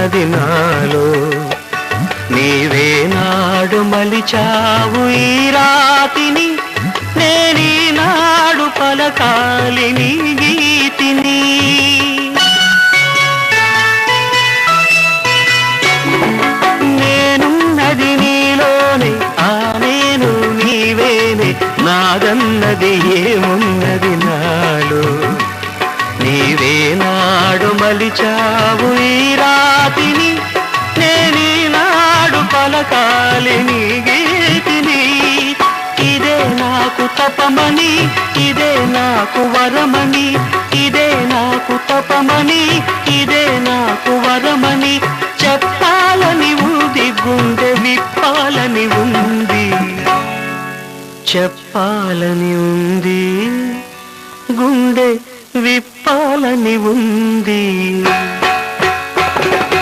ఉన్నది నాలో. నీవే నాడు మలిచావు ఈ రాతిని, నేనీనాడు పలకాలి నీ గీతిని. నేనున్నది నీలోనే, ఆ నేను నీవేనే, నాదన్నది ఏమున్నది నాలో. నీవే నాడు మలిచావు ఈ రాతిని, నేనీనాడు పలకాలి నీ గీతిని. ఇదే నాకు తపమని, ఇదే నాకు వరమని, ఇదే నాకు తపమని, ఇదే నాకు వరమని చెప్పాలని ఉంది, గుండె విప్పాలని ఉంది, చెప్పాలని ఉంది, గుండె విప్పాలని ఉంది.